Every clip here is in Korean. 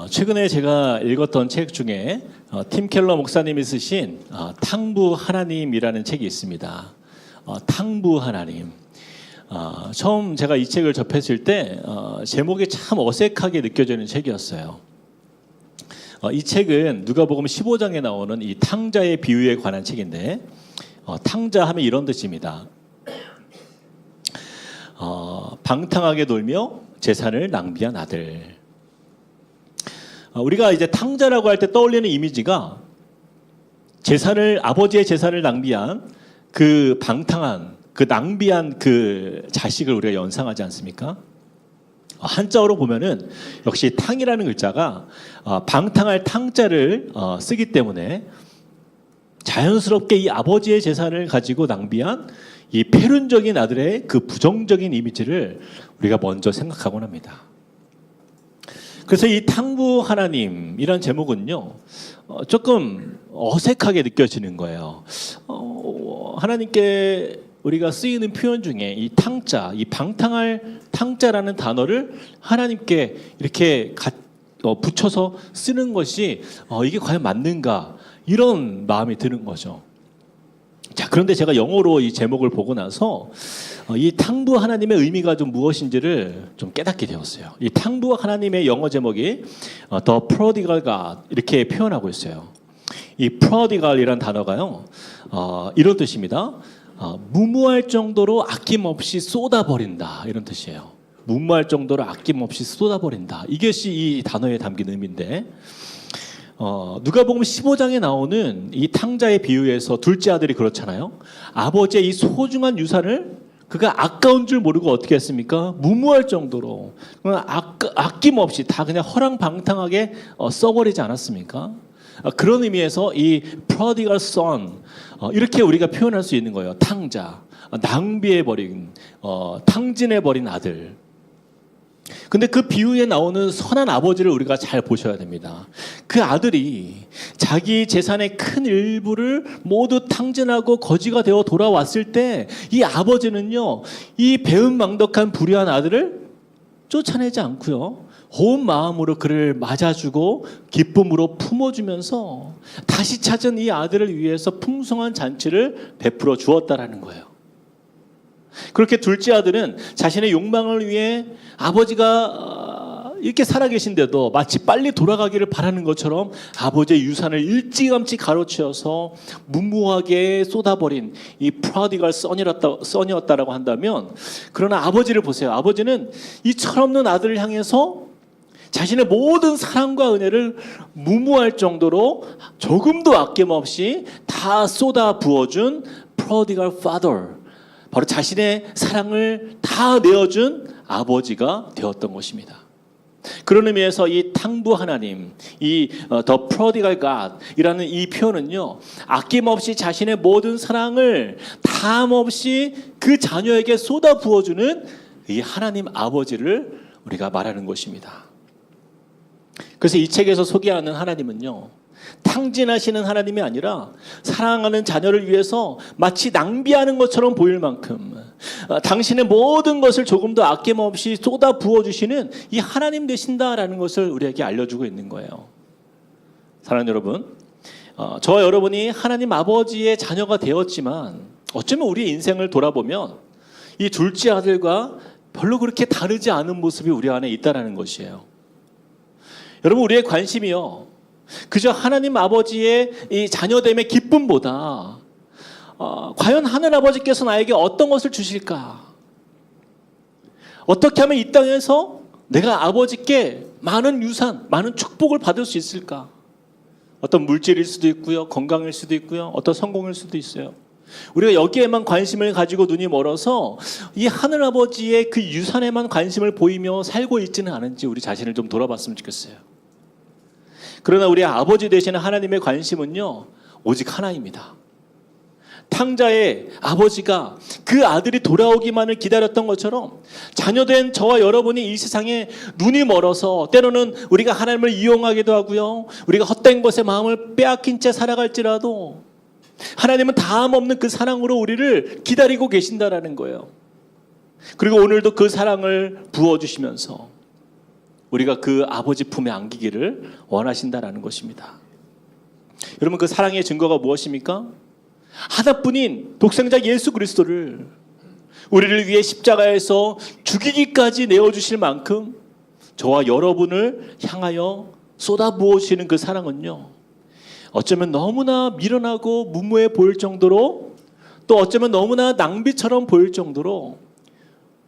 최근에 제가 읽었던 책 중에 팀 켈러 목사님이 쓰신 탕부 하나님이라는 책이 있습니다. 탕부 하나님. 처음 제가 이 책을 접했을 때 제목이 참 어색하게 느껴지는 책이었어요. 이 책은 누가복음 15장에 나오는 이 탕자의 비유에 관한 책인데 탕자 하면 이런 뜻입니다. 방탕하게 놀며 재산을 낭비한 아들. 우리가 이제 탕자라고 할 때 떠올리는 이미지가 아버지의 재산을 낭비한 그 방탕한, 그 낭비한 그 자식을 우리가 연상하지 않습니까? 한자어로 보면은 역시 탕이라는 글자가 방탕할 탕자를 쓰기 때문에 자연스럽게 이 아버지의 재산을 가지고 낭비한 이 패륜적인 아들의 그 부정적인 이미지를 우리가 먼저 생각하곤 합니다. 그래서 이 탕부 하나님이란 제목은요, 조금 어색하게 느껴지는 거예요. 하나님께 우리가 쓰이는 표현 중에 이 탕자, 이 방탕할 탕자라는 단어를 하나님께 이렇게 붙여서 쓰는 것이 이게 과연 맞는가, 이런 마음이 드는 거죠. 자, 그런데 제가 영어로 이 제목을 보고 나서 이 탕부 하나님의 의미가 좀 무엇인지를 좀 깨닫게 되었어요. 이 탕부 하나님의 영어 제목이 The Prodigal God 이렇게 표현하고 있어요. 이 prodigal이란 단어가요, 이런 뜻입니다. 무모할 정도로 아낌없이 쏟아버린다, 이런 뜻이에요. 무모할 정도로 아낌없이 쏟아버린다. 이것이 이 단어에 담긴 의미인데, 누가복음 15장에 나오는 이 탕자의 비유에서 둘째 아들이 그렇잖아요. 아버지의 이 소중한 유산을 그가 아까운 줄 모르고 어떻게 했습니까? 무모할 정도로 아낌없이 다 그냥 허랑방탕하게 써버리지 않았습니까? 그런 의미에서 이 prodigal son, 이렇게 우리가 표현할 수 있는 거예요. 탕자, 낭비해버린, 탕진해버린 아들. 근데 그 비유에 나오는 선한 아버지를 우리가 잘 보셔야 됩니다. 그 아들이 자기 재산의 큰 일부를 모두 탕진하고 거지가 되어 돌아왔을 때 이 아버지는요, 이 배은망덕한 불의한 아들을 쫓아내지 않고요, 온 마음으로 그를 맞아주고 기쁨으로 품어주면서 다시 찾은 이 아들을 위해서 풍성한 잔치를 베풀어 주었다라는 거예요. 그렇게 둘째 아들은 자신의 욕망을 위해 아버지가 이렇게 살아계신데도 마치 빨리 돌아가기를 바라는 것처럼 아버지의 유산을 일찌감치 가로채어서 무모하게 쏟아버린 이 프로디갈 son이었다라고 한다면, 그러나 아버지를 보세요. 아버지는 이 철없는 아들을 향해서 자신의 모든 사랑과 은혜를 무모할 정도로 조금도 아낌없이 다 쏟아 부어준 prodigal father, 바로 자신의 사랑을 다 내어준 아버지가 되었던 것입니다. 그런 의미에서 이 탕부 하나님, 이 The Prodigal God이라는 이 표현은요, 아낌없이 자신의 모든 사랑을 담없이 그 자녀에게 쏟아 부어주는 이 하나님 아버지를 우리가 말하는 것입니다. 그래서 이 책에서 소개하는 하나님은요, 탕진하시는 하나님이 아니라 사랑하는 자녀를 위해서 마치 낭비하는 것처럼 보일 만큼 당신의 모든 것을 조금도 아낌없이 쏟아 부어주시는 이 하나님 되신다라는 것을 우리에게 알려주고 있는 거예요. 사랑하는 여러분, 저와 여러분이 하나님 아버지의 자녀가 되었지만 어쩌면 우리의 인생을 돌아보면 이 둘째 아들과 별로 그렇게 다르지 않은 모습이 우리 안에 있다는 것이에요. 여러분, 우리의 관심이요, 그저 하나님 아버지의 이 자녀됨의 기쁨보다 과연 하늘 아버지께서 나에게 어떤 것을 주실까? 어떻게 하면 이 땅에서 내가 아버지께 많은 유산, 많은 축복을 받을 수 있을까? 어떤 물질일 수도 있고요, 건강일 수도 있고요, 어떤 성공일 수도 있어요. 우리가 여기에만 관심을 가지고 눈이 멀어서 이 하늘 아버지의 그 유산에만 관심을 보이며 살고 있지는 않은지 우리 자신을 좀 돌아봤으면 좋겠어요. 그러나 우리 아버지 되시는 하나님의 관심은요, 오직 하나입니다. 탕자의 아버지가 그 아들이 돌아오기만을 기다렸던 것처럼 자녀된 저와 여러분이 이 세상에 눈이 멀어서 때로는 우리가 하나님을 이용하기도 하고요, 우리가 헛된 것에 마음을 빼앗긴 채 살아갈지라도 하나님은 다함 없는 그 사랑으로 우리를 기다리고 계신다라는 거예요. 그리고 오늘도 그 사랑을 부어주시면서 우리가 그 아버지 품에 안기기를 원하신다라는 것입니다. 여러분, 그 사랑의 증거가 무엇입니까? 하나뿐인 독생자 예수 그리스도를 우리를 위해 십자가에서 죽이기까지 내어주실 만큼 저와 여러분을 향하여 쏟아부으시는 그 사랑은요, 어쩌면 너무나 미련하고 무모해 보일 정도로, 또 어쩌면 너무나 낭비처럼 보일 정도로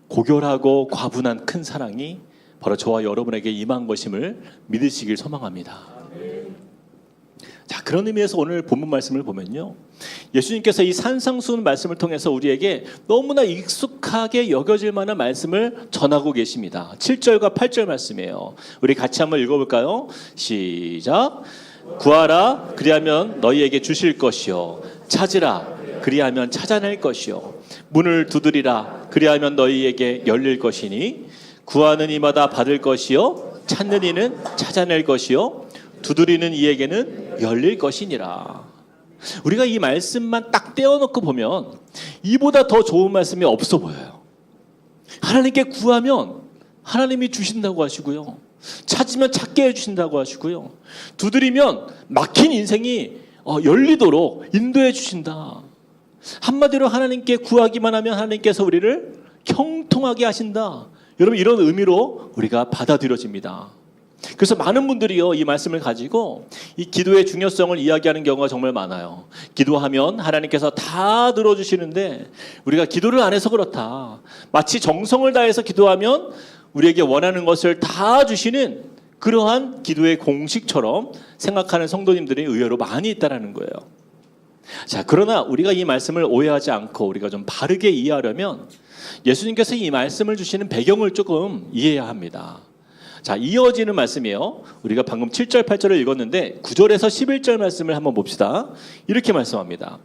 고결하고 과분한 큰 사랑이 바로 저와 여러분에게 임한 것임을 믿으시길 소망합니다. 자, 그런 의미에서 오늘 본문 말씀을 보면요, 예수님께서 이 산상수훈 말씀을 통해서 우리에게 너무나 익숙하게 여겨질 만한 말씀을 전하고 계십니다. 7절과 8절 말씀이에요. 우리 같이 한번 읽어볼까요? 시작. 구하라, 그리하면 너희에게 주실 것이요, 찾으라, 그리하면 찾아낼 것이요, 문을 두드리라, 그리하면 너희에게 열릴 것이니 구하는 이마다 받을 것이요, 찾는 이는 찾아낼 것이요, 두드리는 이에게는 열릴 것이니라. 우리가 이 말씀만 딱 떼어놓고 보면 이보다 더 좋은 말씀이 없어 보여요. 하나님께 구하면 하나님이 주신다고 하시고요, 찾으면 찾게 해주신다고 하시고요, 두드리면 막힌 인생이 열리도록 인도해 주신다. 한마디로 하나님께 구하기만 하면 하나님께서 우리를 형통하게 하신다. 여러분, 이런 의미로 우리가 받아들여집니다. 그래서 많은 분들이요, 이 말씀을 가지고 이 기도의 중요성을 이야기하는 경우가 정말 많아요. 기도하면 하나님께서 다 들어주시는데 우리가 기도를 안 해서 그렇다. 마치 정성을 다해서 기도하면 우리에게 원하는 것을 다 주시는 그러한 기도의 공식처럼 생각하는 성도님들이 의외로 많이 있다는 거예요. 자, 그러나 우리가 이 말씀을 오해하지 않고 우리가 좀 바르게 이해하려면 예수님께서 이 말씀을 주시는 배경을 조금 이해해야 합니다. 자, 이어지는 말씀이에요. 우리가 방금 7절 8절을 읽었는데 9절에서 11절 말씀을 한번 봅시다. 이렇게 말씀합니다.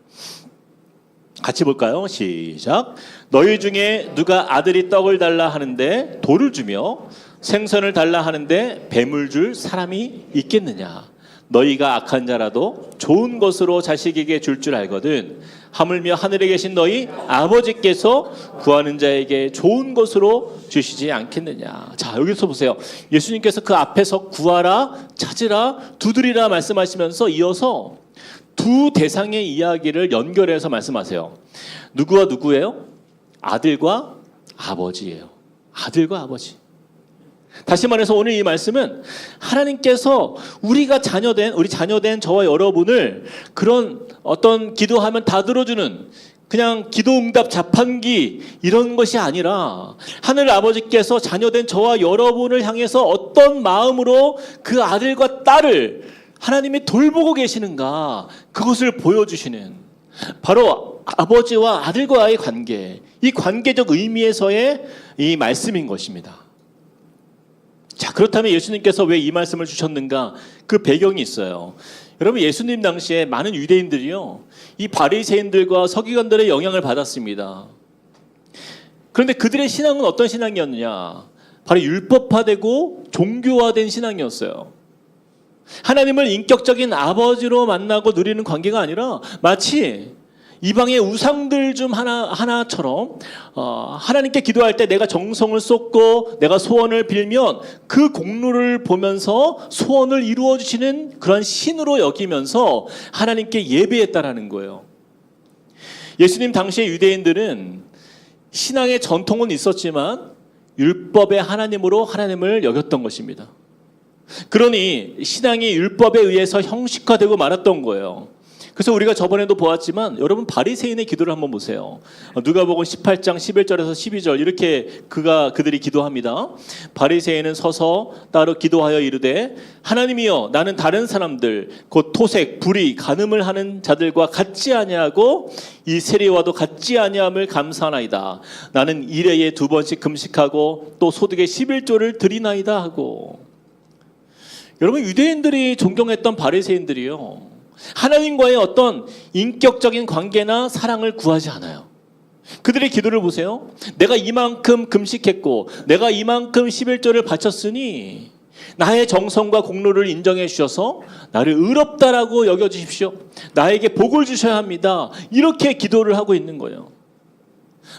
같이 볼까요? 시작. 너희 중에 누가 아들이 떡을 달라 하는데 돌을 주며 생선을 달라 하는데 뱀을 줄 사람이 있겠느냐? 너희가 악한 자라도 좋은 것으로 자식에게 줄 줄 알거든 하물며 하늘에 계신 너희 아버지께서 구하는 자에게 좋은 것으로 주시지 않겠느냐. 자, 여기서 보세요. 예수님께서 그 앞에서 구하라, 찾으라, 두드리라 말씀하시면서 이어서 두 대상의 이야기를 연결해서 말씀하세요. 누구와 누구예요? 아들과 아버지예요. 아들과 아버지. 다시 말해서 오늘 이 말씀은 하나님께서 우리 자녀된 저와 여러분을 그런 어떤 기도하면 다 들어주는 그냥 기도응답 자판기 이런 것이 아니라 하늘 아버지께서 자녀된 저와 여러분을 향해서 어떤 마음으로 그 아들과 딸을 하나님이 돌보고 계시는가, 그것을 보여주시는 바로 아버지와 아들과의 관계, 이 관계적 의미에서의 이 말씀인 것입니다. 자, 그렇다면 예수님께서 왜 이 말씀을 주셨는가? 그 배경이 있어요. 여러분, 예수님 당시에 많은 유대인들이요, 이 바리새인들과 서기관들의 영향을 받았습니다. 그런데 그들의 신앙은 어떤 신앙이었느냐? 바로 율법화되고 종교화된 신앙이었어요. 하나님을 인격적인 아버지로 만나고 누리는 관계가 아니라 마치 이방의 우상들 중 하나처럼 하나님께 기도할 때 내가 정성을 쏟고 내가 소원을 빌면 그 공로를 보면서 소원을 이루어 주시는 그런 신으로 여기면서 하나님께 예배했다라는 거예요. 예수님 당시의 유대인들은 신앙의 전통은 있었지만 율법의 하나님으로 하나님을 여겼던 것입니다. 그러니 신앙이 율법에 의해서 형식화되고 말았던 거예요. 그래서 우리가 저번에도 보았지만 여러분, 바리새인의 기도를 한번 보세요. 누가복음 18장 11절에서 12절 이렇게 그들이 기도합니다. 바리새인은 서서 따로 기도하여 이르되 하나님이여, 나는 다른 사람들 곧 토색, 불의, 간음을 하는 자들과 같지 아니하고 이 세리와도 같지 아니함을 감사하나이다. 나는 일회에 2번씩 금식하고 또 소득의 11조를 드리나이다 하고. 여러분, 유대인들이 존경했던 바리새인들이요, 하나님과의 어떤 인격적인 관계나 사랑을 구하지 않아요. 그들의 기도를 보세요. 내가 이만큼 금식했고 내가 이만큼 11조를 바쳤으니 나의 정성과 공로를 인정해 주셔서 나를 의롭다라고 여겨주십시오. 나에게 복을 주셔야 합니다. 이렇게 기도를 하고 있는 거예요.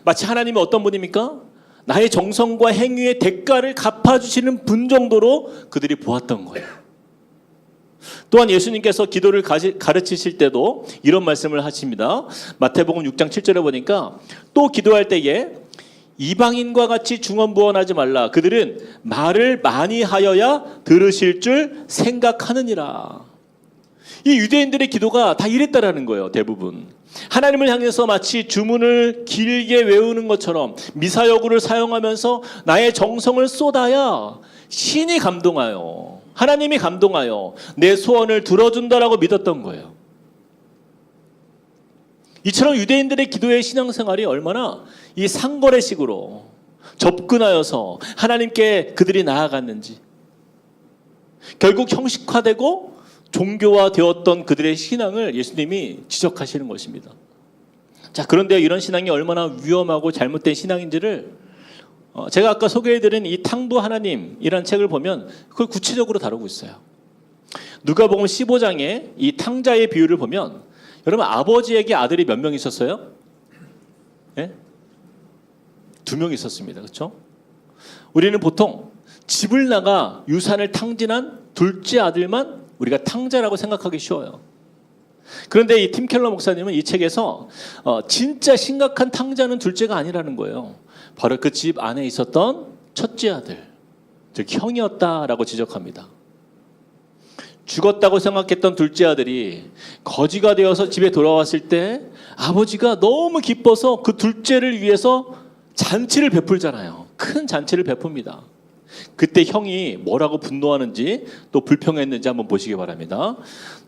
마치 하나님이 어떤 분입니까? 나의 정성과 행위의 대가를 갚아주시는 분 정도로 그들이 보았던 거예요. 또한 예수님께서 기도를 가르치실 때도 이런 말씀을 하십니다. 마태복음 6장 7절에 보니까 또 기도할 때에 이방인과 같이 중언부언하지 말라. 그들은 말을 많이 하여야 들으실 줄 생각하느니라. 이 유대인들의 기도가 다 이랬다라는 거예요. 대부분. 하나님을 향해서 마치 주문을 길게 외우는 것처럼 미사여구를 사용하면서 나의 정성을 쏟아야 신이 감동하여, 하나님이 감동하여 내 소원을 들어준다라고 믿었던 거예요. 이처럼 유대인들의 기도의 신앙생활이 얼마나 이 상거래식으로 접근하여서 하나님께 그들이 나아갔는지, 결국 형식화되고 종교화되었던 그들의 신앙을 예수님이 지적하시는 것입니다. 자, 그런데 이런 신앙이 얼마나 위험하고 잘못된 신앙인지를 제가 아까 소개해드린 이 탕부 하나님이라는 책을 보면 그걸 구체적으로 다루고 있어요. 누가복음 15장에 이 탕자의 비유를 보면, 여러분 아버지에게 아들이 몇 명 있었어요? 네? 2명 있었습니다. 그렇죠? 우리는 보통 집을 나가 유산을 탕진한 둘째 아들만 우리가 탕자라고 생각하기 쉬워요. 그런데 이 팀 켈러 목사님은 이 책에서 진짜 심각한 탕자는 둘째가 아니라는 거예요. 바로 그 집 안에 있었던 첫째 아들, 즉 형이었다라고 지적합니다. 죽었다고 생각했던 둘째 아들이 거지가 되어서 집에 돌아왔을 때 아버지가 너무 기뻐서 그 둘째를 위해서 잔치를 베풀잖아요. 큰 잔치를 베풉니다. 그때 형이 뭐라고 분노하는지 또 불평했는지 한번 보시기 바랍니다.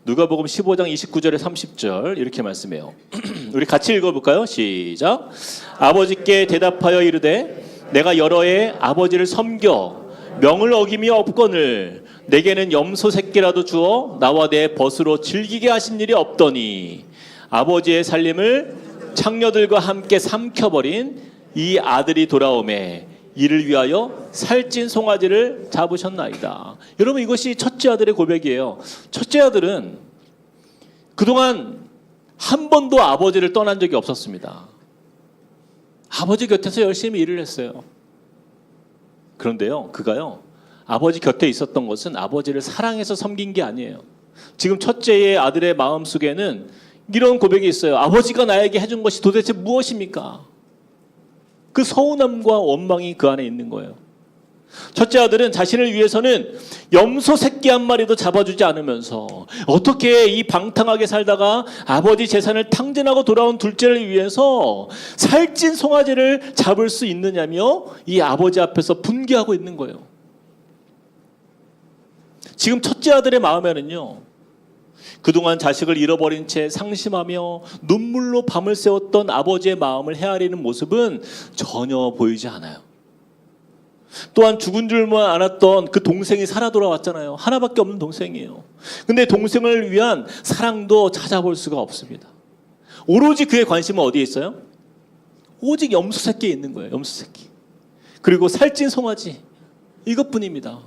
누가복음 15장 29절에 30절 이렇게 말씀해요. 우리 같이 읽어볼까요? 시작. 아버지께 대답하여 이르되 내가 여러 해 아버지를 섬겨 명을 어김이 없거늘 내게는 염소 새끼라도 주어 나와 내 벗으로 즐기게 하신 일이 없더니 아버지의 살림을 창녀들과 함께 삼켜버린 이 아들이 돌아오매 이를 위하여 살찐 송아지를 잡으셨나이다. 여러분 이것이 첫째 아들의 고백이에요. 첫째 아들은 그동안 한 번도 아버지를 떠난 적이 없었습니다. 아버지 곁에서 열심히 일을 했어요. 그런데요, 그가요 아버지 곁에 있었던 것은 아버지를 사랑해서 섬긴 게 아니에요. 지금 첫째의 아들의 마음속에는 이런 고백이 있어요. 아버지가 나에게 해준 것이 도대체 무엇입니까? 그 서운함과 원망이 그 안에 있는 거예요. 첫째 아들은 자신을 위해서는 염소 새끼 한 마리도 잡아주지 않으면서 어떻게 이 방탕하게 살다가 아버지 재산을 탕진하고 돌아온 둘째를 위해서 살찐 송아지를 잡을 수 있느냐며 이 아버지 앞에서 분개하고 있는 거예요. 지금 첫째 아들의 마음에는요, 그동안 자식을 잃어버린 채 상심하며 눈물로 밤을 새웠던 아버지의 마음을 헤아리는 모습은 전혀 보이지 않아요. 또한 죽은 줄만 알았던 그 동생이 살아 돌아왔잖아요. 하나밖에 없는 동생이에요. 근데 동생을 위한 사랑도 찾아볼 수가 없습니다. 오로지 그의 관심은 어디에 있어요? 오직 염소 새끼에 있는 거예요. 염소 새끼. 그리고 살찐 송아지, 이것뿐입니다.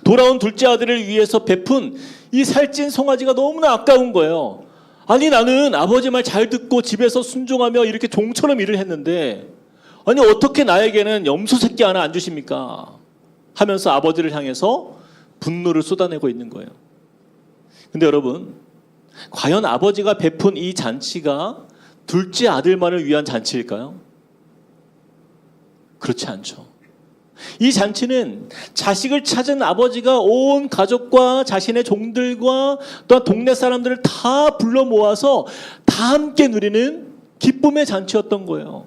돌아온 둘째 아들을 위해서 베푼 이 살찐 송아지가 너무나 아까운 거예요. 아니 나는 아버지 말 잘 듣고 집에서 순종하며 이렇게 종처럼 일을 했는데 아니 어떻게 나에게는 염소 새끼 하나 안 주십니까? 하면서 아버지를 향해서 분노를 쏟아내고 있는 거예요. 근데 여러분, 과연 아버지가 베푼 이 잔치가 둘째 아들만을 위한 잔치일까요? 그렇지 않죠. 이 잔치는 자식을 찾은 아버지가 온 가족과 자신의 종들과 또한 동네 사람들을 다 불러 모아서 다 함께 누리는 기쁨의 잔치였던 거예요.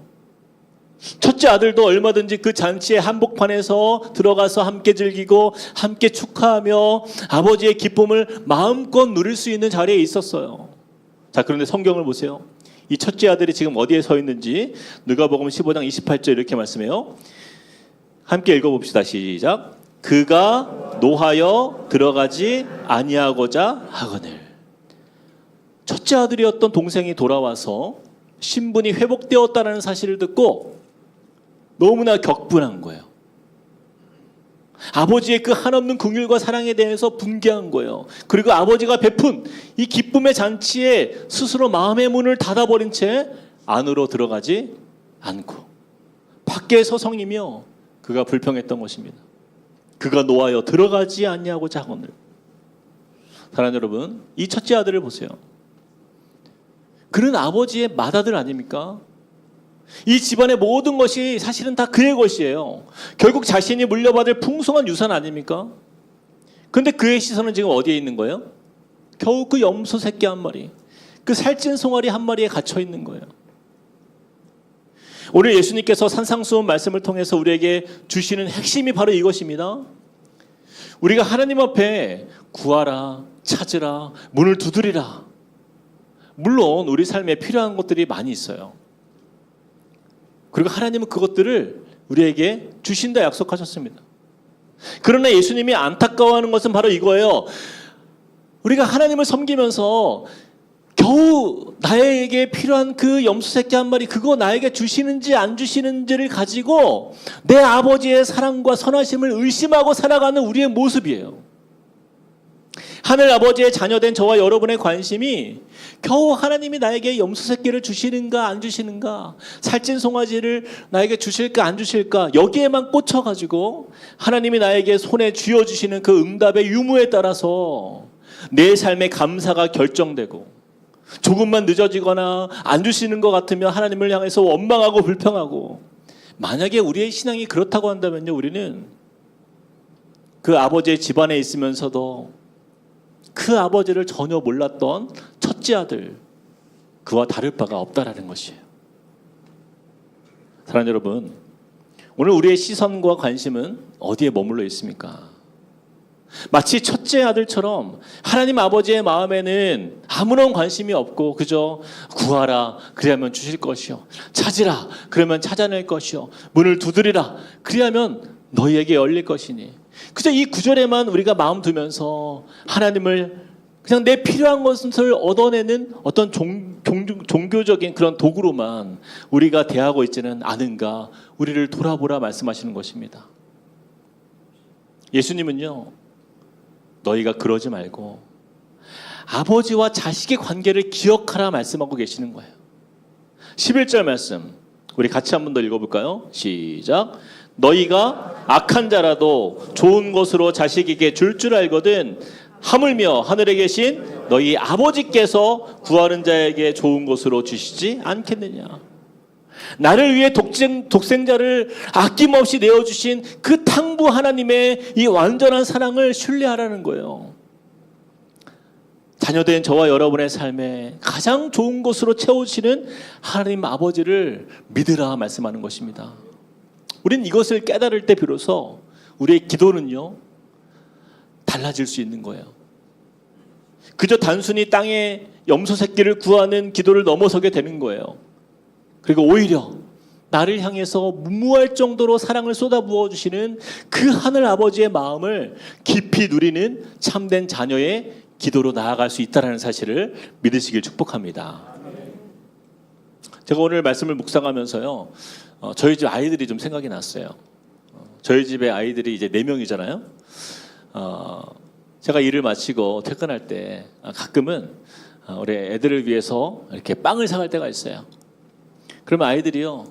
첫째 아들도 얼마든지 그 잔치의 한복판에서 들어가서 함께 즐기고 함께 축하하며 아버지의 기쁨을 마음껏 누릴 수 있는 자리에 있었어요. 자, 그런데 성경을 보세요. 이 첫째 아들이 지금 어디에 서 있는지 누가복음 15장 28절 이렇게 말씀해요. 함께 읽어봅시다. 시작. 그가 노하여 들어가지 아니하고자 하거늘. 첫째 아들이었던 동생이 돌아와서 신분이 회복되었다는 사실을 듣고 너무나 격분한 거예요. 아버지의 그 한없는 긍휼과 사랑에 대해서 분개한 거예요. 그리고 아버지가 베푼 이 기쁨의 잔치에 스스로 마음의 문을 닫아버린 채 안으로 들어가지 않고 밖에 서성이며 그가 불평했던 것입니다. 그가 노하여 들어가지 아니하고 자거늘. 사랑하는 여러분, 이 첫째 아들을 보세요. 그는 아버지의 맏아들 아닙니까? 이 집안의 모든 것이 사실은 다 그의 것이에요. 결국 자신이 물려받을 풍성한 유산 아닙니까? 그런데 그의 시선은 지금 어디에 있는 거예요? 겨우 그 염소 새끼 한 마리, 그 살찐 송아리 한 마리에 갇혀 있는 거예요. 오늘 예수님께서 산상수훈 말씀을 통해서 우리에게 주시는 핵심이 바로 이것입니다. 우리가 하나님 앞에 구하라, 찾으라, 문을 두드리라. 물론 우리 삶에 필요한 것들이 많이 있어요. 그리고 하나님은 그것들을 우리에게 주신다 약속하셨습니다. 그러나 예수님이 안타까워하는 것은 바로 이거예요. 우리가 하나님을 섬기면서 겨우 나에게 필요한 그 염소 새끼 한 마리, 그거 나에게 주시는지 안 주시는지를 가지고 내 아버지의 사랑과 선하심을 의심하고 살아가는 우리의 모습이에요. 하늘 아버지의 자녀된 저와 여러분의 관심이 겨우 하나님이 나에게 염소 새끼를 주시는가 안 주시는가, 살찐 송아지를 나에게 주실까 안 주실까, 여기에만 꽂혀가지고 하나님이 나에게 손에 쥐어주시는 그 응답의 유무에 따라서 내 삶의 감사가 결정되고, 조금만 늦어지거나 안 주시는 것 같으면 하나님을 향해서 원망하고 불평하고, 만약에 우리의 신앙이 그렇다고 한다면요, 우리는 그 아버지의 집안에 있으면서도 그 아버지를 전혀 몰랐던 첫째 아들, 그와 다를 바가 없다라는 것이에요. 사랑하는 여러분, 오늘 우리의 시선과 관심은 어디에 머물러 있습니까? 마치 첫째 아들처럼 하나님 아버지의 마음에는 아무런 관심이 없고 그저 구하라, 그리하면 주실 것이요, 찾으라, 그러면 찾아낼 것이요, 문을 두드리라, 그리하면 너희에게 열릴 것이니, 그저 이 구절에만 우리가 마음 두면서 하나님을 그냥 내 필요한 것을 얻어내는 어떤 종교적인 그런 도구로만 우리가 대하고 있지는 않은가, 우리를 돌아보라 말씀하시는 것입니다. 예수님은요, 너희가 그러지 말고 아버지와 자식의 관계를 기억하라 말씀하고 계시는 거예요. 11절 말씀 우리 같이 한 번 더 읽어볼까요? 시작. 너희가 악한 자라도 좋은 것으로 자식에게 줄 알거든 하물며 하늘에 계신 너희 아버지께서 구하는 자에게 좋은 것으로 주시지 않겠느냐. 나를 위해 독생자를 아낌없이 내어주신 그 탕부 하나님의 이 완전한 사랑을 신뢰하라는 거예요. 자녀된 저와 여러분의 삶에 가장 좋은 것으로 채워주시는 하나님 아버지를 믿으라 말씀하는 것입니다. 우리는 이것을 깨달을 때 비로소 우리의 기도는요, 달라질 수 있는 거예요. 그저 단순히 땅에 염소 새끼를 구하는 기도를 넘어서게 되는 거예요. 그리고 오히려 나를 향해서 무모할 정도로 사랑을 쏟아부어 주시는 그 하늘 아버지의 마음을 깊이 누리는 참된 자녀의 기도로 나아갈 수 있다는 사실을 믿으시길 축복합니다. 제가 오늘 말씀을 묵상하면서요, 저희 집 아이들이 좀 생각이 났어요. 저희 집에 아이들이 이제 4명이잖아요. 제가 일을 마치고 퇴근할 때 가끔은 우리 애들을 위해서 이렇게 빵을 사갈 때가 있어요. 그러면 아이들이요,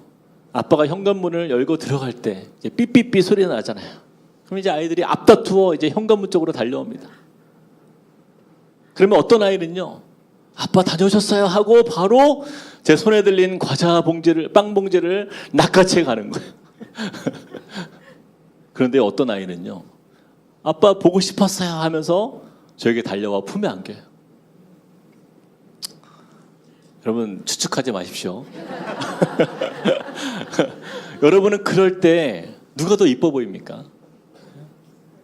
아빠가 현관문을 열고 들어갈 때 이제 삐삐삐 소리가 나잖아요. 그럼 이제 아이들이 앞다투어 이제 현관문 쪽으로 달려옵니다. 그러면 어떤 아이는요, 아빠 다녀오셨어요 하고 바로 제 손에 들린 과자 봉지를, 빵 봉지를 낚아채 가는 거예요. 그런데 어떤 아이는요, 아빠 보고 싶었어요 하면서 저에게 달려와 품에 안겨요. 여러분 추측하지 마십시오. 여러분은 그럴 때 누가 더 이뻐 보입니까?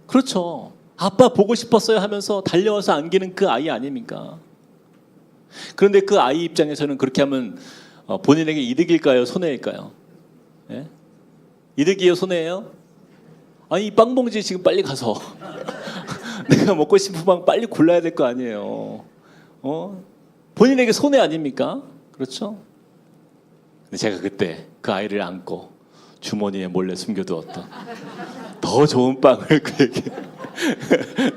그렇죠. 아빠 보고 싶었어요 하면서 달려와서 안기는 그 아이 아닙니까? 그런데 그 아이 입장에서는 그렇게 하면 본인에게 이득일까요? 손해일까요? 예? 이득이에요? 손해예요? 아니, 이 빵봉지 지금 빨리 가서 내가 먹고 싶은 빵 빨리 골라야 될 거 아니에요. 본인에게 손해 아닙니까? 그렇죠? 근데 제가 그때 그 아이를 안고 주머니에 몰래 숨겨두었던 더 좋은 빵을 그에게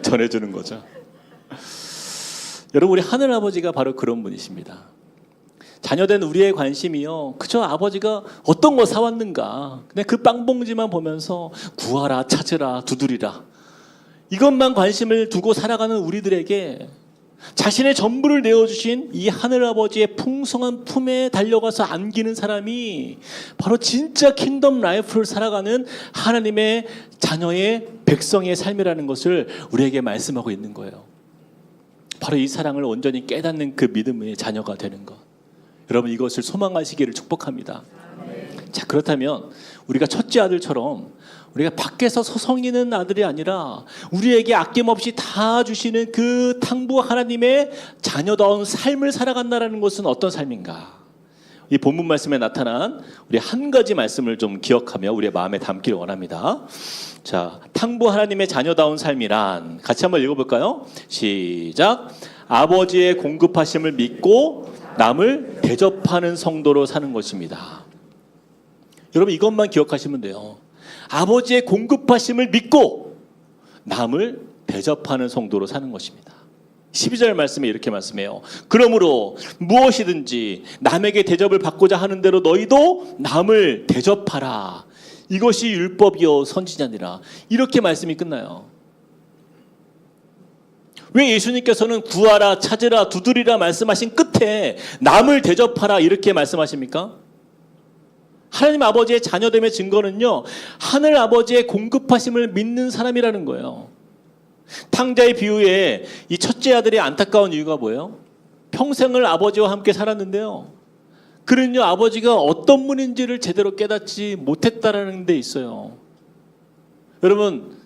전해주는 거죠. 여러분, 우리 하늘아버지가 바로 그런 분이십니다. 자녀된 우리의 관심이요, 그저 아버지가 어떤 거 사왔는가, 그냥 그 빵봉지만 보면서 구하라, 찾으라, 두드리라, 이것만 관심을 두고 살아가는 우리들에게 자신의 전부를 내어주신 이 하늘아버지의 풍성한 품에 달려가서 안기는 사람이 바로 진짜 킹덤 라이프를 살아가는 하나님의 자녀의 백성의 삶이라는 것을 우리에게 말씀하고 있는 거예요. 바로 이 사랑을 온전히 깨닫는 그 믿음의 자녀가 되는 것, 여러분 이것을 소망하시기를 축복합니다. 자, 그렇다면 우리가 첫째 아들처럼 우리가 밖에서 서성이는 아들이 아니라 우리에게 아낌없이 다 주시는 그 탕부 하나님의 자녀다운 삶을 살아간다는 것은 어떤 삶인가? 이 본문 말씀에 나타난 우리 한 가지 말씀을 좀 기억하며 우리의 마음에 담기를 원합니다. 자, 탕부 하나님의 자녀다운 삶이란, 같이 한번 읽어볼까요? 시작. 아버지의 공급하심을 믿고 남을 대접하는 성도로 사는 것입니다. 여러분 이것만 기억하시면 돼요. 아버지의 공급하심을 믿고 남을 대접하는 성도로 사는 것입니다. 12절 말씀에 이렇게 말씀해요. 그러므로 무엇이든지 남에게 대접을 받고자 하는 대로 너희도 남을 대접하라. 이것이 율법이요 선지자니라. 이렇게 말씀이 끝나요. 왜 예수님께서는 구하라, 찾으라, 두드리라 말씀하신 끝에 남을 대접하라 이렇게 말씀하십니까? 하나님 아버지의 자녀됨의 증거는요, 하늘 아버지의 공급하심을 믿는 사람이라는 거예요. 탕자의 비유에 이 첫째 아들이 안타까운 이유가 뭐예요? 평생을 아버지와 함께 살았는데요, 그는요 아버지가 어떤 분인지를 제대로 깨닫지 못했다라는 데 있어요. 여러분,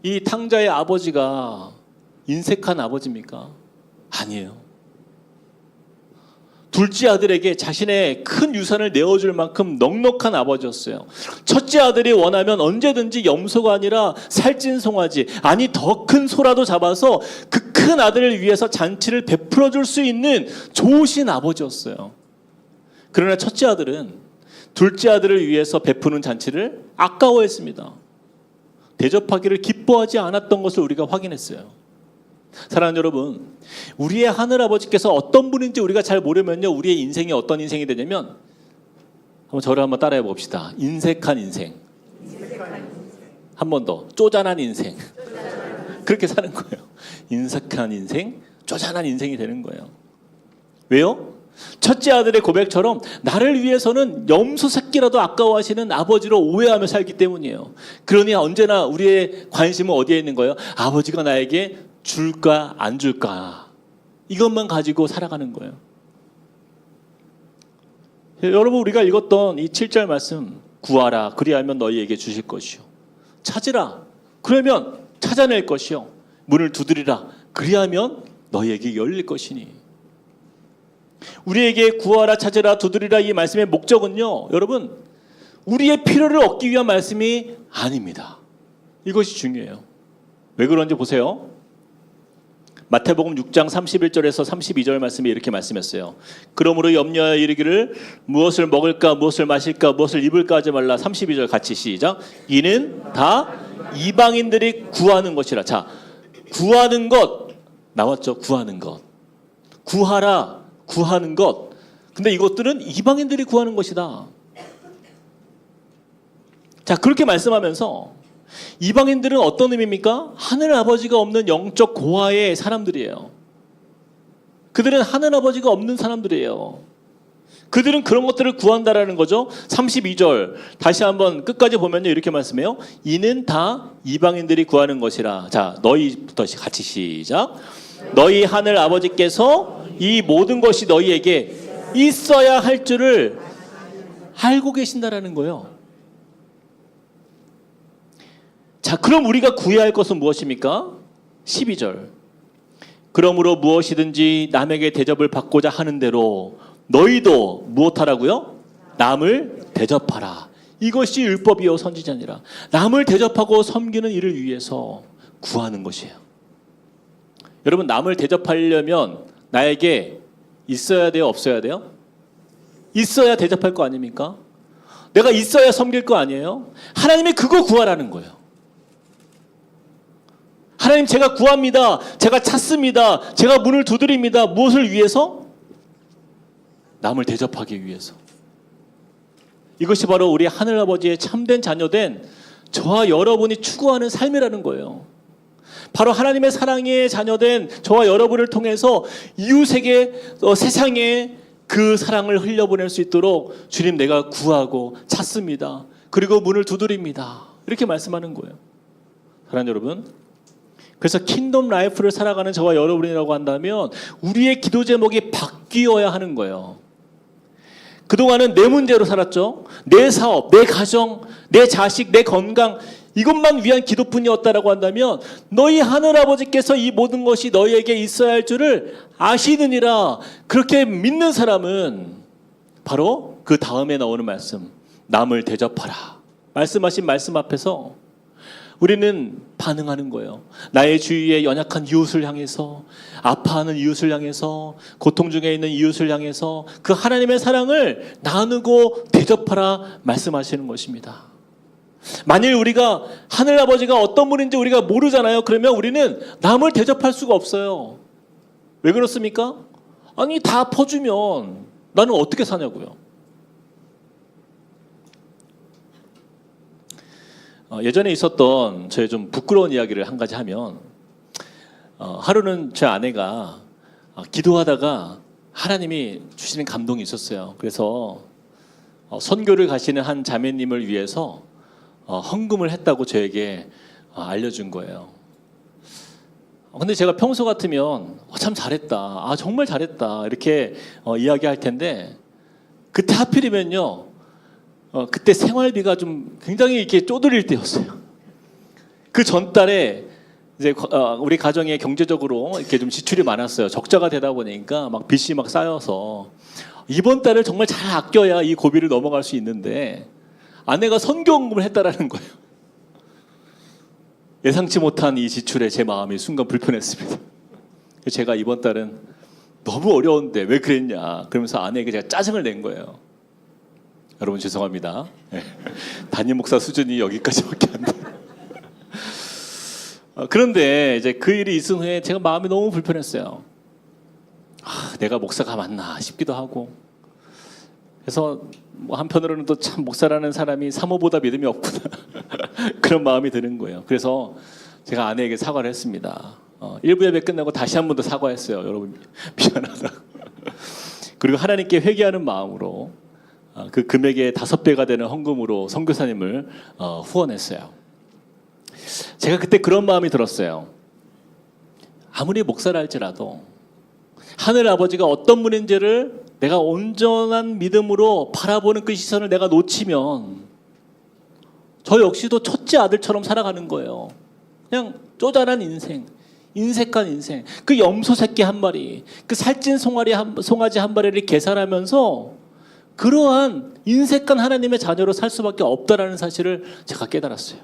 이 탕자의 아버지가 인색한 아버지입니까? 아니에요. 둘째 아들에게 자신의 큰 유산을 내어줄 만큼 넉넉한 아버지였어요. 첫째 아들이 원하면 언제든지 염소가 아니라 살찐 송아지, 아니 더 큰 소라도 잡아서 그 큰 아들을 위해서 잔치를 베풀어 줄 수 있는 좋으신 아버지였어요. 그러나 첫째 아들은 둘째 아들을 위해서 베푸는 잔치를 아까워했습니다. 대접하기를 기뻐하지 않았던 것을 우리가 확인했어요. 사랑하는 여러분, 우리의 하늘아버지께서 어떤 분인지 우리가 잘 모르면요, 우리의 인생이 어떤 인생이 되냐면, 저를 한번 따라해 봅시다. 인색한 인생. 한 번 더. 쪼잔한 인생. 그렇게 사는 거예요. 인색한 인생, 쪼잔한 인생이 되는 거예요. 왜요? 첫째 아들의 고백처럼 나를 위해서는 염소 새끼라도 아까워하시는 아버지로 오해하며 살기 때문이에요. 그러니 언제나 우리의 관심은 어디에 있는 거예요? 아버지가 나에게 줄까 안 줄까, 이것만 가지고 살아가는 거예요. 여러분, 우리가 읽었던 이 7절 말씀, 구하라 그리하면 너희에게 주실 것이요, 찾으라 그러면 찾아낼 것이요, 문을 두드리라 그리하면 너희에게 열릴 것이니. 우리에게 구하라, 찾으라, 두드리라 이 말씀의 목적은요, 여러분, 우리의 필요를 얻기 위한 말씀이 아닙니다. 이것이 중요해요. 왜 그런지 보세요. 마태복음 6장 31절에서 32절 말씀이 이렇게 말씀했어요. 그러므로 염려하여 이르기를 무엇을 먹을까, 무엇을 마실까, 무엇을 입을까 하지 말라. 32절 같이 시작. 이는 다 이방인들이 구하는 것이라. 자, 구하는 것 나왔죠. 구하는 것. 구하라, 구하는 것. 근데 이것들은 이방인들이 구하는 것이다. 자, 그렇게 말씀하면서 이방인들은 어떤 의미입니까? 하늘 아버지가 없는 영적 고아의 사람들이에요. 그들은 하늘 아버지가 없는 사람들이에요. 그들은 그런 것들을 구한다라는 거죠. 32절 다시 한번 끝까지 보면요, 이렇게 말씀해요. 이는 다 이방인들이 구하는 것이라. 자, 너희부터 같이 시작. 너희 하늘 아버지께서 이 모든 것이 너희에게 있어야 할 줄을 알고 계신다라는 거예요. 자, 그럼 우리가 구해야 할 것은 무엇입니까? 12절. 그러므로 무엇이든지 남에게 대접을 받고자 하는 대로 너희도 무엇하라고요? 남을 대접하라. 이것이 율법이요 선지자니라. 남을 대접하고 섬기는 일을 위해서 구하는 것이에요. 여러분, 남을 대접하려면 나에게 있어야 돼요, 없어야 돼요? 있어야 대접할 거 아닙니까? 내가 있어야 섬길 거 아니에요? 하나님이 그거 구하라는 거예요. 하나님, 제가 구합니다. 제가 찾습니다. 제가 문을 두드립니다. 무엇을 위해서? 남을 대접하기 위해서. 이것이 바로 우리 하늘아버지의 참된 자녀된 저와 여러분이 추구하는 삶이라는 거예요. 바로 하나님의 사랑의 자녀된 저와 여러분을 통해서 이웃에게 세상에 그 사랑을 흘려보낼 수 있도록 주님 내가 구하고 찾습니다. 그리고 문을 두드립니다. 이렇게 말씀하는 거예요. 사랑하는 여러분, 그래서 킹덤 라이프를 살아가는 저와 여러분이라고 한다면 우리의 기도 제목이 바뀌어야 하는 거예요. 그동안은 내 문제로 살았죠. 내 사업, 내 가정, 내 자식, 내 건강 이것만 위한 기도뿐이었다라고 한다면 너희 하늘아버지께서 이 모든 것이 너희에게 있어야 할 줄을 아시느니라. 그렇게 믿는 사람은 바로 그 다음에 나오는 말씀, 남을 대접하라 말씀하신 말씀 앞에서 우리는 반응하는 거예요. 나의 주위에 연약한 이웃을 향해서, 아파하는 이웃을 향해서, 고통 중에 있는 이웃을 향해서 그 하나님의 사랑을 나누고 대접하라 말씀하시는 것입니다. 만일 우리가 하늘아버지가 어떤 분인지 우리가 모르잖아요. 그러면 우리는 남을 대접할 수가 없어요. 왜 그렇습니까? 아니 다 퍼주면 나는 어떻게 사냐고요. 예전에 있었던 저의 좀 부끄러운 이야기를 한 가지 하면 하루는 제 아내가 기도하다가 하나님이 주시는 감동이 있었어요. 그래서 선교를 가시는 한 자매님을 위해서 헌금을 했다고 저에게 알려준 거예요. 근데 제가 평소 같으면 참 잘했다, 정말 잘했다 이렇게 이야기할 텐데 그때 하필이면요. 그때 생활비가 좀 굉장히 이렇게 쪼들릴 때였어요. 그 전달에 이제 우리 가정에 경제적으로 이렇게 좀 지출이 많았어요. 적자가 되다 보니까 막 빚이 막 쌓여서 이번 달을 정말 잘 아껴야 이 고비를 넘어갈 수 있는데 아내가 선교헌금을 했다라는 거예요. 예상치 못한 이 지출에 제 마음이 순간 불편했습니다. 제가 이번 달은 너무 어려운데 왜 그랬냐 그러면서 아내에게 제가 짜증을 낸 거예요. 여러분 죄송합니다. 담임 목사 수준이 여기까지밖에 안 돼요. 그런데 이제 그 일이 있은 후에 제가 마음이 너무 불편했어요. 내가 목사가 맞나 싶기도 하고. 그래서 뭐 한편으로는 또 참 목사라는 사람이 사모보다 믿음이 없구나 그런 마음이 드는 거예요. 그래서 제가 아내에게 사과를 했습니다. 1부 예배 끝나고 다시 한 번 더 사과했어요. 여러분 미안하다고. 그리고 하나님께 회개하는 마음으로 그 금액의 5배가 되는 헌금으로 선교사님을 후원했어요. 제가 그때 그런 마음이 들었어요. 아무리 목사라 할지라도 하늘 아버지가 어떤 분인지를 내가 온전한 믿음으로 바라보는 그 시선을 내가 놓치면 저 역시도 첫째 아들처럼 살아가는 거예요. 그냥 쪼잔한 인생, 인색한 인생. 그 염소 새끼 한 마리, 그 살찐 송아지 한 마리를 계산하면서 그러한 인색한 하나님의 자녀로 살 수밖에 없다라는 사실을 제가 깨달았어요.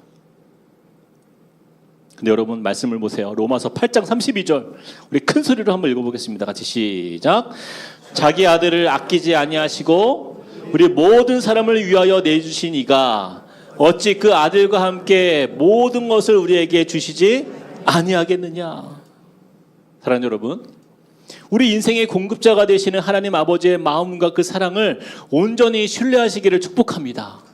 근데 여러분 말씀을 보세요. 로마서 8장 32절 우리 큰 소리로 한번 읽어보겠습니다. 같이 시작. 자기 아들을 아끼지 아니하시고 우리 모든 사람을 위하여 내주신 이가 어찌 그 아들과 함께 모든 것을 우리에게 주시지 아니하겠느냐. 사랑하는 여러분, 우리 인생의 공급자가 되시는 하나님 아버지의 마음과 그 사랑을 온전히 신뢰하시기를 축복합니다.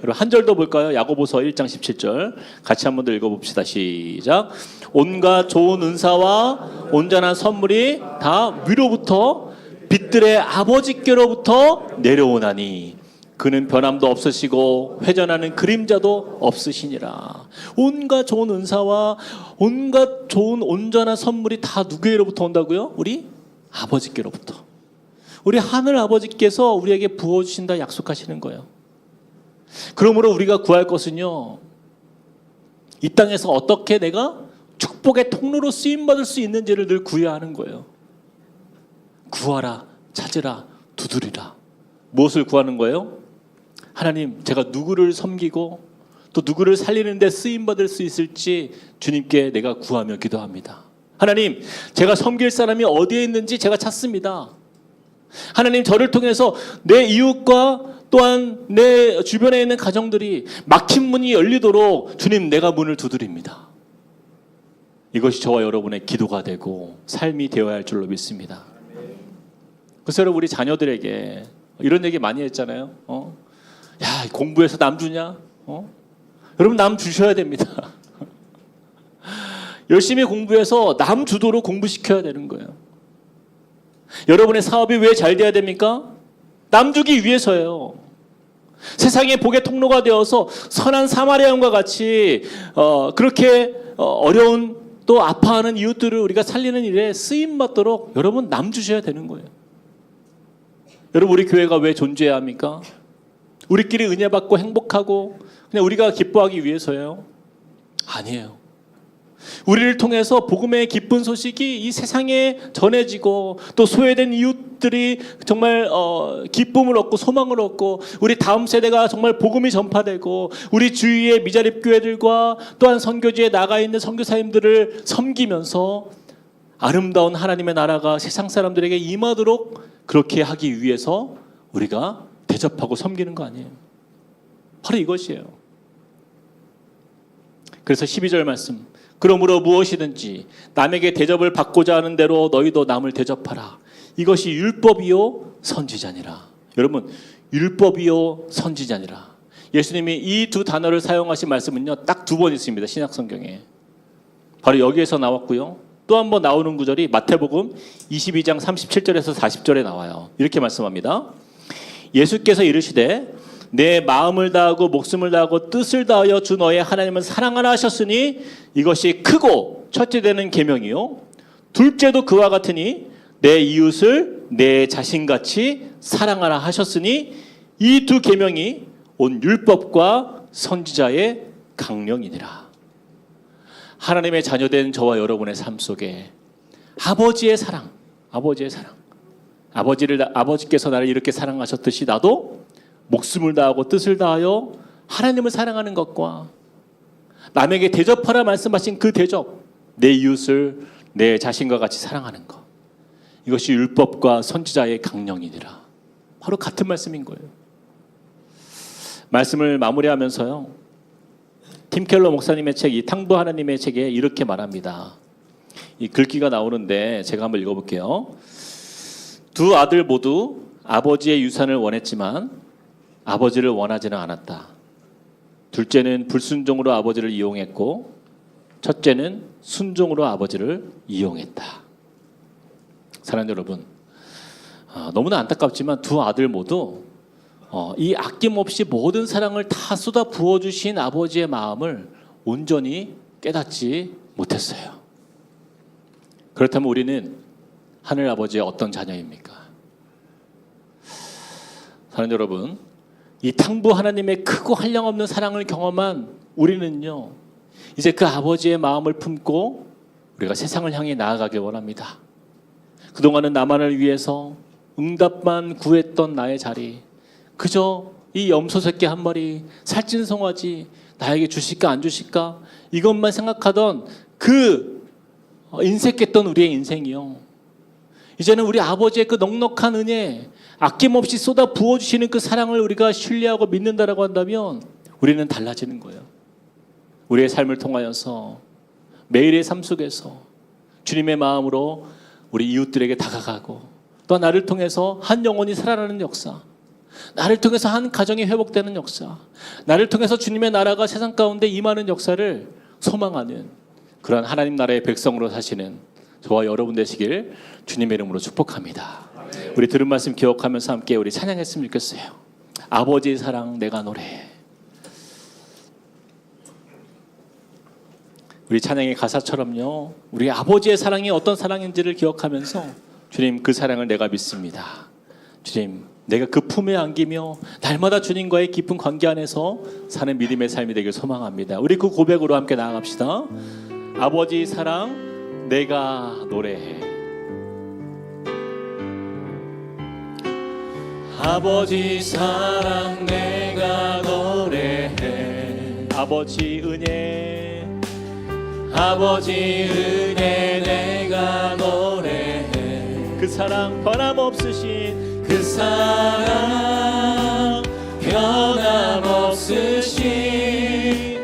그리고 한 절 더 볼까요? 야고보서 1장 17절 같이 한번 더 읽어봅시다. 시작. 온갖 좋은 은사와 온전한 선물이 다 위로부터 빛들의 아버지께로부터 내려오나니 그는 변함도 없으시고 회전하는 그림자도 없으시니라. 온갖 좋은 은사와 온갖 좋은 온전한 선물이 다 누구에게로부터 온다고요? 우리 아버지께로부터. 우리 하늘 아버지께서 우리에게 부어주신다 약속하시는 거예요. 그러므로 우리가 구할 것은요, 이 땅에서 어떻게 내가 축복의 통로로 쓰임받을 수 있는지를 늘 구해야 하는 거예요. 구하라, 찾으라, 두드리라. 무엇을 구하는 거예요? 하나님, 제가 누구를 섬기고 또 누구를 살리는 데 쓰임받을 수 있을지 주님께 내가 구하며 기도합니다. 하나님, 제가 섬길 사람이 어디에 있는지 제가 찾습니다. 하나님, 저를 통해서 내 이웃과 또한 내 주변에 있는 가정들이 막힌 문이 열리도록 주님, 내가 문을 두드립니다. 이것이 저와 여러분의 기도가 되고 삶이 되어야 할 줄로 믿습니다. 그래서 여러분 우리 자녀들에게 이런 얘기 많이 했잖아요. 야, 공부해서 남 주냐? 여러분 남 주셔야 됩니다. 열심히 공부해서 남 주도록 공부시켜야 되는 거예요. 여러분의 사업이 왜 잘 돼야 됩니까? 남 주기 위해서예요. 세상의 복의 통로가 되어서 선한 사마리아인과 같이 그렇게 어려운 또 아파하는 이웃들을 우리가 살리는 일에 쓰임 받도록 여러분 남 주셔야 되는 거예요. 여러분 우리 교회가 왜 존재해야 합니까? 우리끼리 은혜 받고 행복하고 그냥 우리가 기뻐하기 위해서예요? 아니에요. 우리를 통해서 복음의 기쁜 소식이 이 세상에 전해지고 또 소외된 이웃들이 정말 기쁨을 얻고 소망을 얻고 우리 다음 세대가 정말 복음이 전파되고 우리 주위의 미자립 교회들과 또한 선교지에 나가 있는 선교사님들을 섬기면서 아름다운 하나님의 나라가 세상 사람들에게 임하도록 그렇게 하기 위해서 우리가 대접하고 섬기는 거 아니에요. 바로 이것이에요. 그래서 12절 말씀, 그러므로 무엇이든지 남에게 대접을 받고자 하는 대로 너희도 남을 대접하라. 이것이 율법이요 선지자니라. 여러분 율법이요 선지자니라. 예수님이 이 두 단어를 사용하신 말씀은요 딱 두 번 있습니다. 신약 성경에. 바로 여기에서 나왔고요. 또 한 번 나오는 구절이 마태복음 22장 37절에서 40절에 나와요. 이렇게 말씀합니다. 예수께서 이르시되 내 마음을 다하고 목숨을 다하고 뜻을 다하여 주 너의 하나님을 사랑하라 하셨으니 이것이 크고 첫째 되는 계명이요 둘째도 그와 같으니 내 이웃을 내 자신같이 사랑하라 하셨으니 이 두 계명이 온 율법과 선지자의 강령이니라. 하나님의 자녀된 저와 여러분의 삶 속에 아버지의 사랑, 아버지께서 나를 이렇게 사랑하셨듯이 나도 목숨을 다하고 뜻을 다하여 하나님을 사랑하는 것과 남에게 대접하라 말씀하신 그 대접, 내 이웃을 내 자신과 같이 사랑하는 것, 이것이 율법과 선지자의 강령이니라. 바로 같은 말씀인 거예요. 말씀을 마무리하면서요, 팀 켈러 목사님의 책, 이 탕부 하나님의 책에 이렇게 말합니다. 이 글귀가 나오는데 제가 한번 읽어볼게요. 두 아들 모두 아버지의 유산을 원했지만 아버지를 원하지는 않았다. 둘째는 불순종으로 아버지를 이용했고 첫째는 순종으로 아버지를 이용했다. 사랑하는 여러분, 너무나 안타깝지만 두 아들 모두 이 아낌없이 모든 사랑을 다 쏟아 부어주신 아버지의 마음을 온전히 깨닫지 못했어요. 그렇다면 우리는 하늘 아버지의 어떤 자녀입니까? 사랑하는 여러분, 이 탕부 하나님의 크고 한량없는 사랑을 경험한 우리는요, 이제 그 아버지의 마음을 품고 우리가 세상을 향해 나아가길 원합니다. 그동안은 나만을 위해서 응답만 구했던 나의 자리, 그저 이 염소 새끼 한 마리, 살찐 송아지 나에게 주실까 안 주실까 이것만 생각하던 그 인색했던 우리의 인생이요, 이제는 우리 아버지의 그 넉넉한 은혜, 아낌없이 쏟아 부어주시는 그 사랑을 우리가 신뢰하고 믿는다라고 한다면 우리는 달라지는 거예요. 우리의 삶을 통하여서 매일의 삶 속에서 주님의 마음으로 우리 이웃들에게 다가가고 또 나를 통해서 한 영혼이 살아나는 역사, 나를 통해서 한 가정이 회복되는 역사, 나를 통해서 주님의 나라가 세상 가운데 임하는 역사를 소망하는 그런 하나님 나라의 백성으로 사시는 저와 여러분 되시길 주님의 이름으로 축복합니다. 우리 들은 말씀 기억하면서 함께 우리 찬양했으면 좋겠어요. 아버지의 사랑 내가 노래해. 우리 찬양의 가사처럼요, 우리 아버지의 사랑이 어떤 사랑인지를 기억하면서 주님 그 사랑을 내가 믿습니다. 주님 내가 그 품에 안기며 날마다 주님과의 깊은 관계 안에서 사는 믿음의 삶이 되길 소망합니다. 우리 그 고백으로 함께 나아갑시다. 아버지 사랑 내가 노래해. 아버지 사랑 내가 노래해. 아버지 은혜, 아버지 은혜 내가 노래해. 그 사랑 변함없으신 그 사랑 변함없으신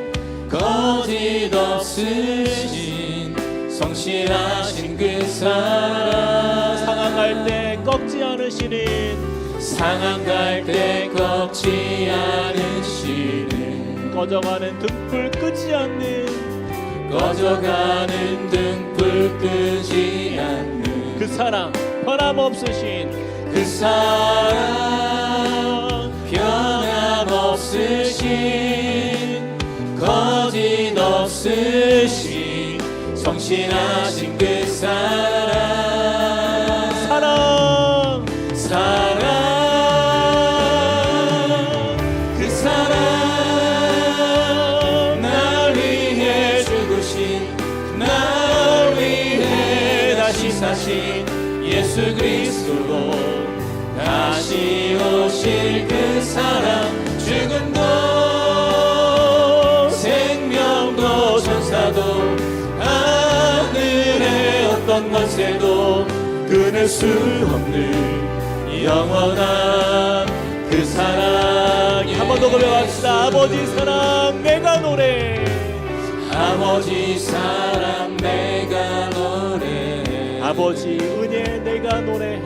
거짓 없으신 성실하신 그 사랑, 상황할 때 꺾지 않으신 없으시는 상한 갈대 꺾지 않으시는 꺼져가는 등불 끄지 않는 꺼져가는 등불 끄지 않는 그 사랑 변함없으신 그 사랑 변함없으신 거짓 없으신 성실하신 그 사랑 사랑 그 사랑 날 위해 죽으신 날 위해 다시 사신 예수 그리스도 다시 오실 그 사랑 죽음도 생명도 천사도 하늘의 어떤 권세도 끊을 수 없는 영원한 그 사랑. 한 번 더 고백합시다. 아버지 사랑 내가 노래 아버지 사랑 내가 노래해 아버지 은혜 내가 노래해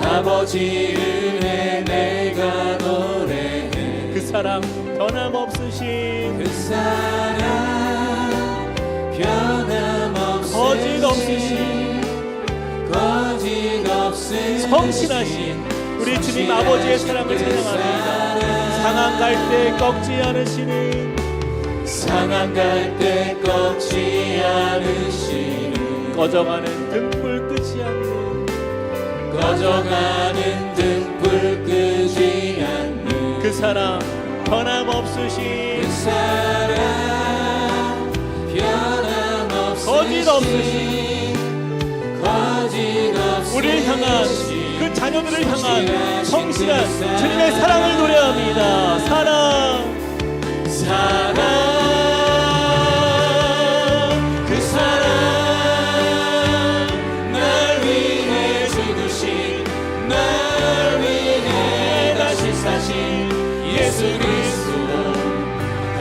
아버지 은혜 내가 노래해 그 사랑 변함없으신 그 사랑 변함없으신 거짓 없으신 거짓 없으신 성실하신 우리 주님 아버지의 사랑을 찬양합니다. 상한 갈대 꺾지 않으시는 상한 갈대 꺾지 않으시는 꺼져가는 등불 끄지 않는 꺼져가는 등불 끄지 않는 그 사랑 변함없으신 그 사랑 변함없으신 거짓 없으신 거짓 없으신 우리를 향한 그 자녀들을 향한 성실한 주님의 사랑을 노래합니다. 사랑 그 사랑 날 위해 죽으신 날 위해 다시 사신 예수 그리스도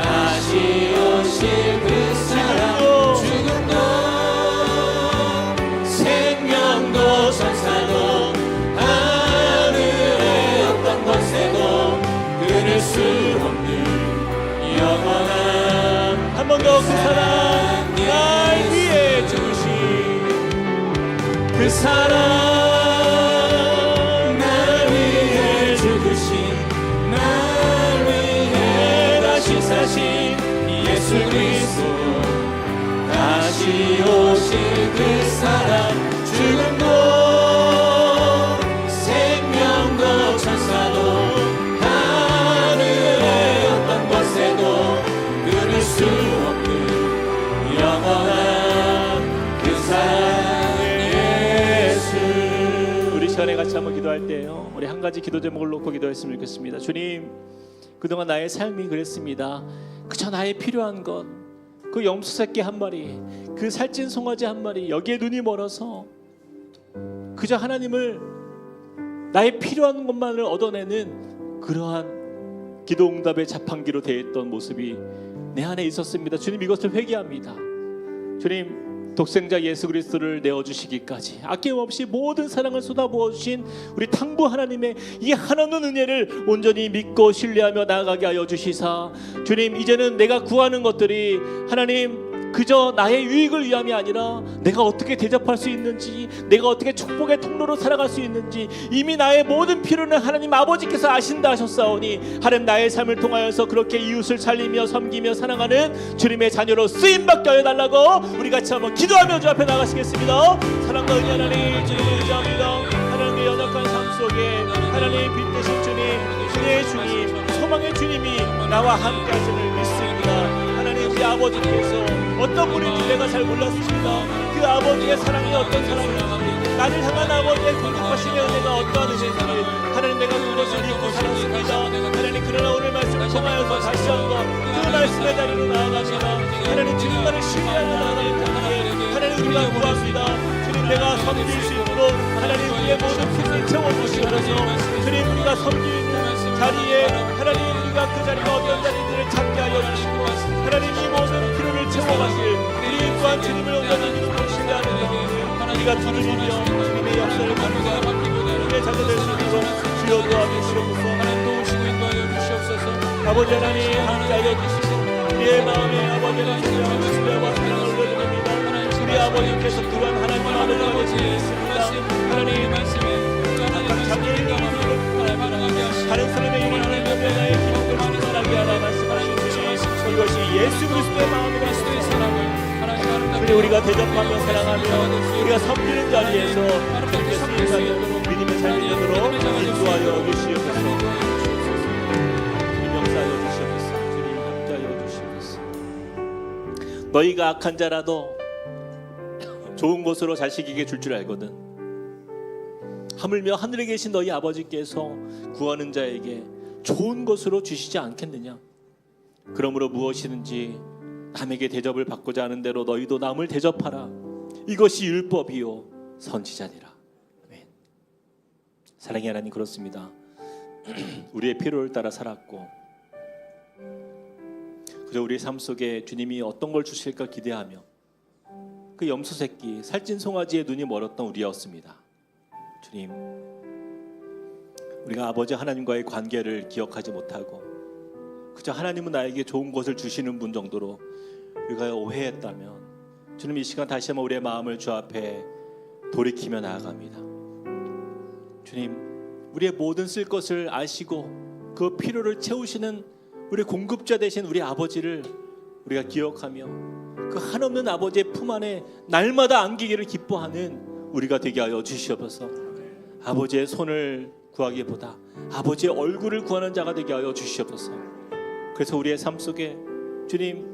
다시 오실 그 사랑 죽음도 생명도 천사도 하늘의 어떤 권세도 끊을 수 없는 영원한 한 번 더 그 사랑 날 위해 주신 그 사랑 날 위해 죽으신 날 위해 다시 사신 예수 그리스도 다시 오실 그 사랑 죽음도 생명도 천사도 하늘의 어떤 권세도 끊을 수 없는 영원한 그 사랑 예수. 우리 시간에 같이 한번 기도할 때요 우리 한 가지 기도 제목을 놓고 기도했으면 좋겠습니다. 주님 그동안 나의 삶이 그랬습니다. 그저 나의 필요한 것 그 염소 새끼 한 마리 그 살찐 송아지 한 마리 여기에 눈이 멀어서 그저 하나님을 나의 필요한 것만을 얻어내는 그러한 기도 응답의 자판기로 되어 있던 모습이 내 안에 있었습니다. 주님 이것을 회개합니다. 주님 독생자 예수 그리스도를 내어주시기까지 아낌없이 모든 사랑을 쏟아부어 주신 우리 탕부 하나님의 이 하나님 은혜를 온전히 믿고 신뢰하며 나아가게 하여 주시사 주님 이제는 내가 구하는 것들이 하나님 그저 나의 유익을 위함이 아니라 내가 어떻게 대접할 수 있는지 내가 어떻게 축복의 통로로 살아갈 수 있는지 이미 나의 모든 필요는 하나님 아버지께서 아신다 하셨사오니 하나님 나의 삶을 통하여서 그렇게 이웃을 살리며 섬기며 살아가는 주님의 자녀로 쓰임받게 하여 달라고 우리 같이 한번 기도하며 주 앞에 나가시겠습니다. 사랑과 은혜 하나님 주님 의지합니다. 하나님의 연약한 삶 속에 하나님 빛 되신 주님 은혜의 주님 소망의 주님이 나와 함께 하심을 믿습니다. 하나님 우리 아버지께서 어떤 분인지 내가 잘 몰랐습니다. 그 아버지의 사랑이 어떤 사랑인지 나를 향한 아버지의 공급하심의 은혜가 어떠한 은혜인지 하나님 내가 그것을 믿고 살았습니다. 하나님 그러나 오늘 말씀을 통하여서 다시 한번 그 말씀의 자리로 나아갑니다. 하나님 주님만을 신뢰하며 나아가는 자리에 하나님 우리가 구합니다. 주님 내가 섬길 수 있도록 하나님 우리의 모든 필요를 채워주시옵소서. 주님 우리가 섬기는 자리에 하나님 우리가 그 자리가 어떤 자리인지를 찾게 하여 주시고 하나님 이 모든 필요를 채워가실 우리 또한 주님을 온전히 믿고 신뢰하는 우리가 두드리며 주님의 역사를 받는 하나님의 자녀 될 수 있도록 주여 도와주시옵소서. 하나님 도우시고 인도하여 주시옵소서. 아버지 하나님 함께하여 주시고 우리의 마음에 아버지 하나님 신뢰와 사랑을 올려드립니다. 우리 아버지께서 그러한 하나님 아버지가 되시겠습니다. 하나님 말씀에 각각 자기의 일을 다른 사람의 일을 하는 나의 기쁨을 감사하게 하라 말씀하시듯이 이것이 예수 그리스도의 마음이라 주님 우리가 대접하며 사랑하며 우리가 섬기는 자리에서 그렇게 승리하여 믿음의 삶이 되도록 인도하여 주시옵소서. 주님 역사하여 주시옵소서. 주님 함께하여 주시옵소서. 너희가 악한 자라도 좋은 것으로 자식에게 줄 줄 알거든. 하물며 하늘에 계신 너희 아버지께서 구하는 자에게 좋은 것으로 주시지 않겠느냐. 그러므로 무엇이든지 남에게 대접을 받고자 하는 대로 너희도 남을 대접하라. 이것이 율법이요 선지자니라. 아멘. 사랑의 하나님, 그렇습니다. 우리의 필요를 따라 살았고 그저 우리의 삶 속에 주님이 어떤 걸 주실까 기대하며 그 염소 새끼 살찐 송아지의 눈이 멀었던 우리였습니다. 주님, 우리가 아버지 하나님과의 관계를 기억하지 못하고 그저 하나님은 나에게 좋은 것을 주시는 분 정도로 우리가 오해했다면 주님 이 시간 다시 한번 우리의 마음을 주 앞에 돌이키며 나아갑니다. 주님, 우리의 모든 쓸 것을 아시고 그 필요를 채우시는 우리 공급자 되신 우리 아버지를 우리가 기억하며 그 한없는 아버지의 품 안에 날마다 안기기를 기뻐하는 우리가 되게 하여 주시옵소서. 아버지의 손을 구하기보다 아버지의 얼굴을 구하는 자가 되게 하여 주시옵소서. 그래서 우리의 삶 속에 주님,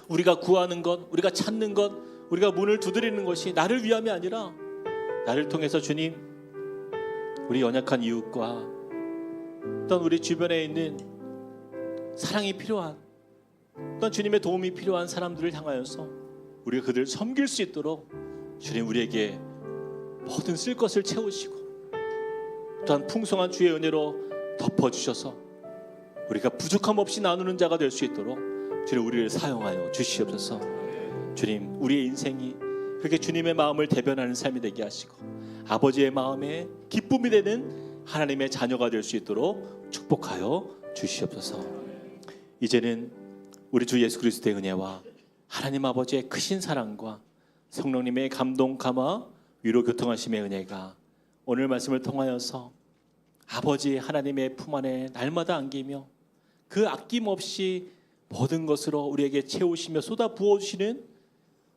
우리가 구하는 것, 우리가 찾는 것, 우리가 문을 두드리는 것이 나를 위함이 아니라 나를 통해서 주님, 우리 연약한 이웃과 어떤 우리 주변에 있는 사랑이 필요한 어떤 주님의 도움이 필요한 사람들을 향하여서 우리가 그들을 섬길 수 있도록 주님 우리에게 모든 쓸 것을 채우시고 또한 풍성한 주의 은혜로 덮어주셔서 우리가 부족함 없이 나누는 자가 될 수 있도록 주님 우리를 사용하여 주시옵소서. 주님, 우리의 인생이 그렇게 주님의 마음을 대변하는 삶이 되게 하시고 아버지의 마음에 기쁨이 되는 하나님의 자녀가 될 수 있도록 축복하여 주시옵소서. 이제는 우리 주 예수 그리스도의 은혜와 하나님 아버지의 크신 사랑과 성령님의 감동, 감화, 위로, 교통하심의 은혜가 오늘 말씀을 통하여서 아버지 하나님의 품 안에 날마다 안기며 그 아낌없이 모든 것으로 우리에게 채우시며 쏟아 부어주시는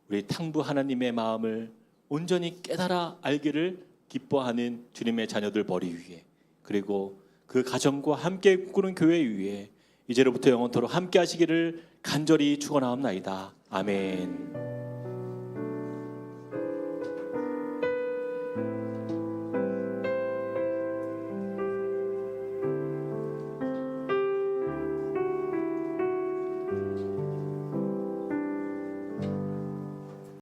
우리 탕부 하나님의 마음을 온전히 깨달아 알기를 기뻐하는 주님의 자녀들 머리 위에, 그리고 그 가정과 함께 꾸는 교회 위에 이제로부터 영원토록 함께 하시기를 간절히 축원하옵나이다. 아멘.